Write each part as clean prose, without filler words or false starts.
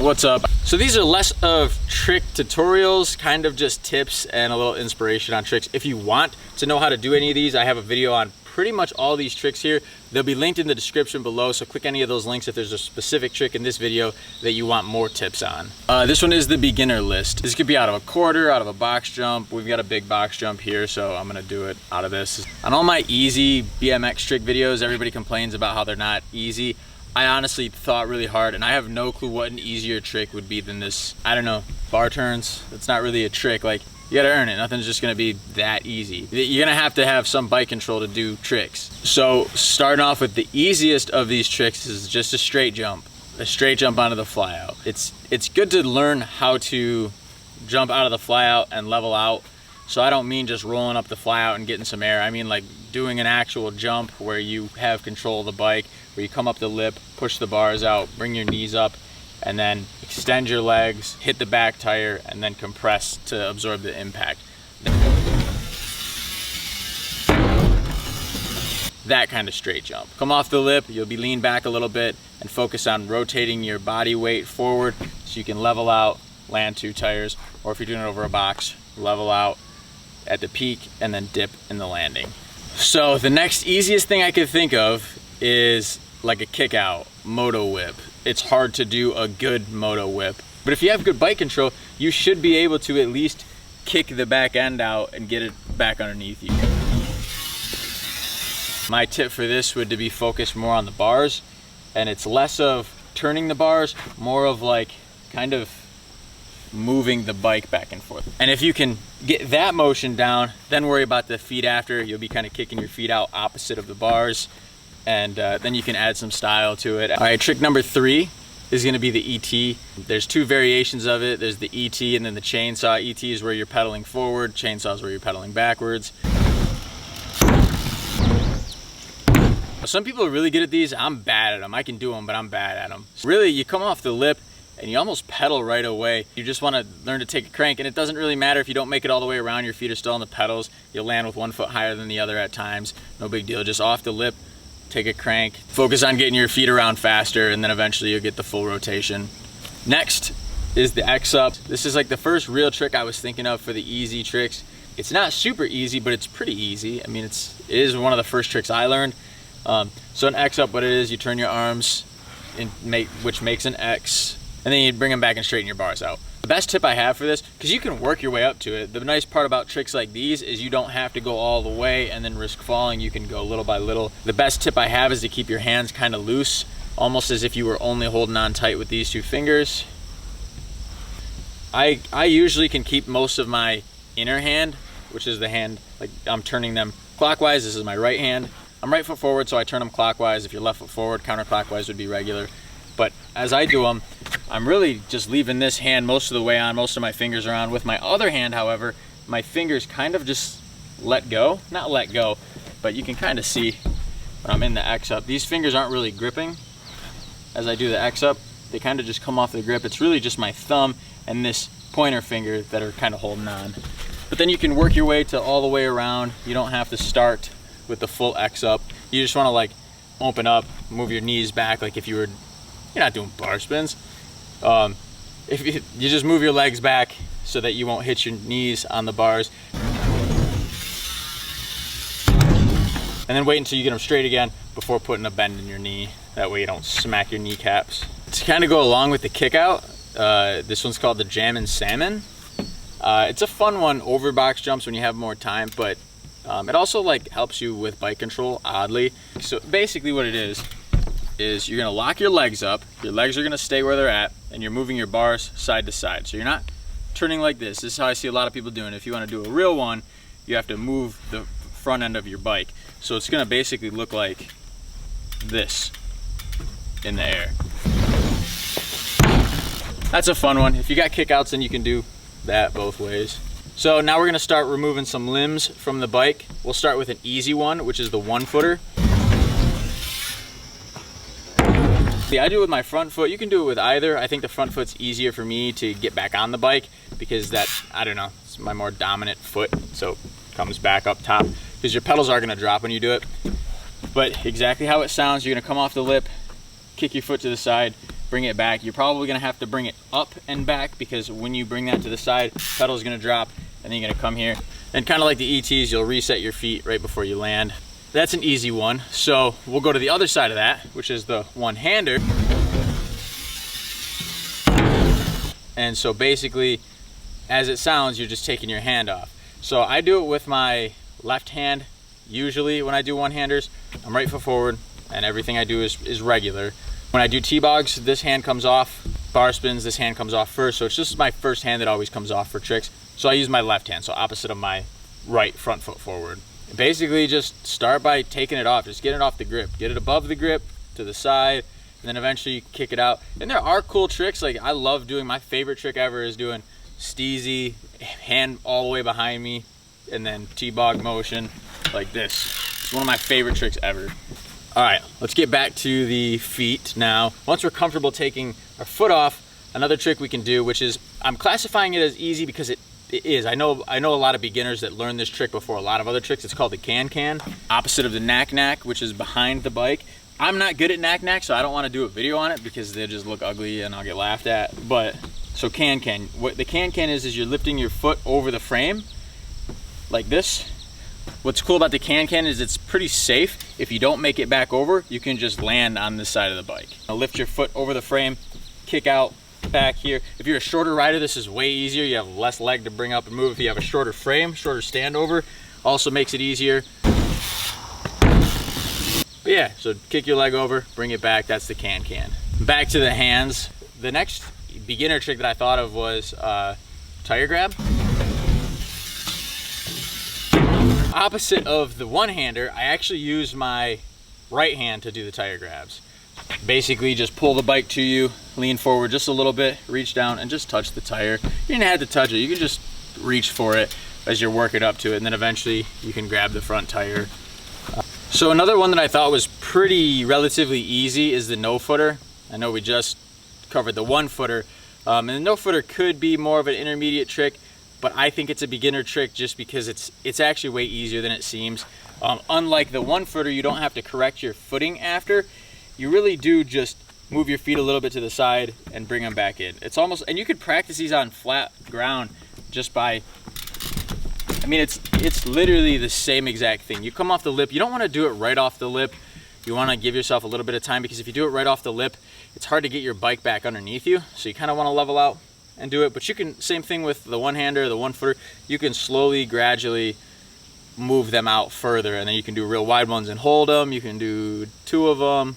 What's up? So these are less of trick tutorials, kind of just tips and a little inspiration on tricks. If you want to know how to do any of these, I have a video on pretty much all these tricks here. They'll be linked in the description below, so click any of those links if there's a specific trick in this video that you want more tips on. This one is the beginner list. This could be out of a quarter, out of a box jump. We've got a big box jump here, so I'm gonna do it out of this. On all my easy BMX trick videos, everybody complains about how they're not easy. I honestly thought really hard, and I have no clue what an easier trick would be than this. I don't know, bar turns. It's not really a trick. Like, you gotta earn it. Nothing's just gonna be that easy. You're gonna have to have some bike control to do tricks. So starting off with the easiest of these tricks is just a straight jump onto the flyout. It's good to learn how to jump out of the flyout and level out. So I don't mean just rolling up the flyout and getting some air. I mean like doing an actual jump where you have control of the bike, where you come up the lip, push the bars out, bring your knees up, and then extend your legs, hit the back tire, and then compress to absorb the impact. That kind of straight jump. Come off the lip, you'll be leaned back a little bit and focus on rotating your body weight forward so you can level out, land 2 tires, or if you're doing it over a box, level out at the peak and then dip in the landing. So the next easiest thing I could think of is like a kick out, Moto Whip. It's hard to do a good Moto Whip, but if you have good bike control, you should be able to at least kick the back end out and get it back underneath you. My tip for this would be focused more on the bars, and it's less of turning the bars, more of like kind of moving the bike back and forth. And if you can get that motion down, then worry about the feet after. You'll be kind of kicking your feet out opposite of the bars, and then you can add some style to it. All right, trick number 3 is gonna be the ET. There's 2 variations of it. There's the ET and then the chainsaw. ET is where you're pedaling forward, chainsaw is where you're pedaling backwards. Some people are really good at these. I'm bad at them. I can do them, but I'm bad at them. Really, you come off the lip and you almost pedal right away. You just wanna learn to take a crank, and it doesn't really matter if you don't make it all the way around, your feet are still on the pedals. You'll land with 1 foot higher than the other at times. No big deal, just off the lip, take a crank, focus on getting your feet around faster, and then eventually you'll get the full rotation. Next is the X up. This is like the first real trick I was thinking of for the easy tricks. It's not super easy, but it's pretty easy. I mean, it is one of the first tricks I learned. So an X up, what it is, you turn your arms, which makes an X, and then you bring them back and straighten your bars out. The best tip I have for this, because you can work your way up to it. The nice part about tricks like these is you don't have to go all the way and then risk falling. You can go little by little. The best tip I have is to keep your hands kind of loose, almost as if you were only holding on tight with these 2 fingers. I usually can keep most of my inner hand, which is the hand, like I'm turning them clockwise. This is my right hand. I'm right foot forward, so I turn them clockwise. If you're left foot forward, counterclockwise would be regular. But as I do them, I'm really just leaving this hand most of the way on, most of my fingers are on. With my other hand, however, my fingers kind of just let go. Not let go, but you can kind of see when I'm in the X up. These fingers aren't really gripping as I do the X up. They kind of just come off the grip. It's really just my thumb and this pointer finger that are kind of holding on. But then you can work your way to all the way around. You don't have to start with the full X up. You just want to like open up, move your knees back, like if you're not doing bar spins. If you just move your legs back so that you won't hit your knees on the bars. And then wait until you get them straight again before putting a bend in your knee. That way you don't smack your kneecaps. To kind of go along with the kick out, this one's called the Jammin' Salmon. It's a fun one over box jumps when you have more time, but it also like helps you with bike control, oddly. So basically what it is you're gonna lock your legs up, your legs are gonna stay where they're at, and you're moving your bars side to side. So you're not turning like this. This is how I see a lot of people doing. If you wanna do a real one, you have to move the front end of your bike. So it's gonna basically look like this in the air. That's a fun one. If you got kickouts, then you can do that both ways. So now we're gonna start removing some limbs from the bike. We'll start with an easy one, which is the 1-footer. I do it with my front foot. You can do it with either. I think the front foot's easier for me to get back on the bike because I don't know, it's my more dominant foot, so it comes back up top because your pedals are gonna drop when you do it. But exactly how it sounds, you're gonna come off the lip, kick your foot to the side, bring it back. You're probably gonna have to bring it up and back, because when you bring that to the side, pedal is gonna drop, and then you're gonna come here. And kind of like the ETs, you'll reset your feet right before you land. That's an easy one. So we'll go to the other side of that, which is the one-hander. And so basically, as it sounds, you're just taking your hand off. So I do it with my left hand. Usually when I do one-handers, I'm right foot forward, and everything I do is regular. When I do Tbogs, this hand comes off. Bar spins, this hand comes off first. So it's just my first hand that always comes off for tricks. So I use my left hand, so opposite of my right front foot forward. Basically just start by taking it off, just get it off the grip. Get it above the grip, to the side, and then eventually you kick it out. And there are cool tricks, like I love doing, my favorite trick ever is doing steezy, hand all the way behind me, and then Tbog motion like this. It's one of my favorite tricks ever. All right, let's get back to the feet now. Once we're comfortable taking our foot off, another trick we can do, which is, I'm classifying it as easy because it is. I know a lot of beginners that learn this trick before a lot of other tricks. It's called the can-can, opposite of the knack-knack, which is behind the bike. I'm not good at knack-knack, so I don't want to do a video on it because they just look ugly and I'll get laughed at. But, so can-can. What the can-can is you're lifting your foot over the frame, like this. What's cool about the can-can is it's pretty safe. If you don't make it back over, you can just land on this side of the bike. Now lift your foot over the frame, kick out, back here. If you're a shorter rider, this is way easier. You have less leg to bring up and move. If you have a shorter frame, shorter standover, also makes it easier. But yeah, so kick your leg over, bring it back. That's the can-can. Back to the hands. The next beginner trick that I thought of was tire grab. Opposite of the one-hander, I actually use my right hand to do the tire grabs. Basically just pull the bike to you, lean forward just a little bit, reach down and just touch the tire. You don't have to touch it, you can just reach for it as you're working up to it, and then eventually you can grab the front tire. So another one that I thought was pretty relatively easy is the no-footer. I know we just covered the one-footer, and the no-footer could be more of an intermediate trick, but I think it's a beginner trick just because it's actually way easier than it seems. Unlike the one-footer, you don't have to correct your footing after. You really do just move your feet a little bit to the side and bring them back in. It's almost, and you could practice these on flat ground just by, I mean, it's literally the same exact thing. You come off the lip, you don't want to do it right off the lip. You want to give yourself a little bit of time, because if you do it right off the lip, it's hard to get your bike back underneath you. So you kind of want to level out and do it. But you can, same thing with the one-hander, the one-footer, you can slowly, gradually move them out further, and then you can do real wide ones and hold them. You can do 2 of them.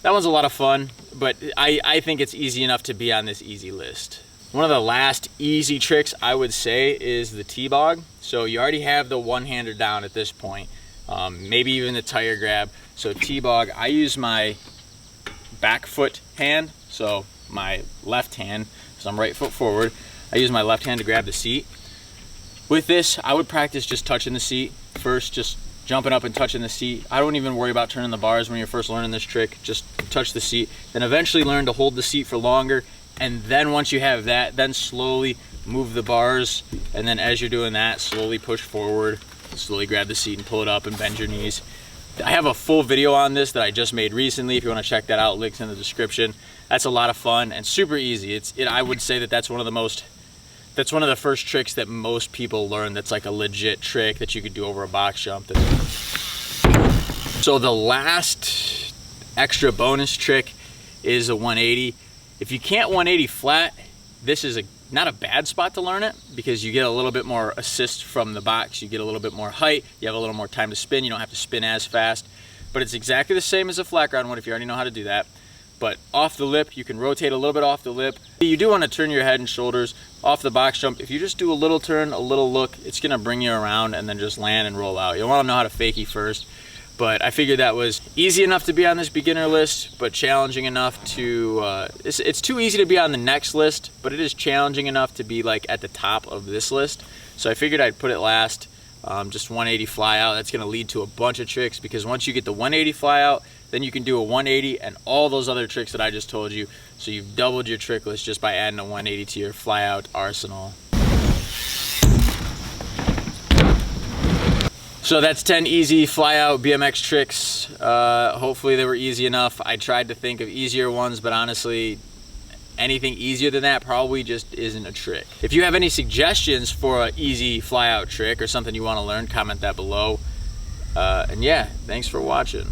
That one's a lot of fun, but I think it's easy enough to be on this easy list. One of the last easy tricks I would say is the Tbog. So you already have the one-hander down at this point, maybe even the tire grab. So Tbog, I use my back foot hand, so my left hand, because I'm right foot forward. I use my left hand to grab the seat. With this, I would practice just touching the seat first, just jumping up and touching the seat. I don't even worry about turning the bars when you're first learning this trick. Just touch the seat, then eventually learn to hold the seat for longer. And then once you have that, then slowly move the bars. And then as you're doing that, slowly push forward, slowly grab the seat and pull it up and bend your knees. I have a full video on this that I just made recently. If you want to check that out, links in the description. That's a lot of fun and super easy. I would say that that's one of the first tricks that most people learn that's like a legit trick that you could do over a box jump. So the last extra bonus trick is a 180. If you can't 180 flat, this is not a bad spot to learn it, because you get a little bit more assist from the box. You get a little bit more height. You have a little more time to spin. You don't have to spin as fast. But it's exactly the same as a flat ground one if you already know how to do that. But off the lip, you can rotate a little bit off the lip. You do want to turn your head and shoulders off the box jump. If you just do a little turn, a little look, it's going to bring you around and then just land and roll out. You'll want to know how to fakie first. But I figured that was easy enough to be on this beginner list, but challenging enough to, it's too easy to be on the next list, but it is challenging enough to be like at the top of this list. So I figured I'd put it last, just 180 fly out. That's gonna lead to a bunch of tricks, because once you get the 180 fly out, then you can do a 180 and all those other tricks that I just told you. So you've doubled your trick list just by adding a 180 to your fly out arsenal. So that's 10 easy flyout BMX tricks. Hopefully they were easy enough. I tried to think of easier ones, but honestly, anything easier than that probably just isn't a trick. If you have any suggestions for an easy flyout trick or something you want to learn, comment that below. And yeah, thanks for watching.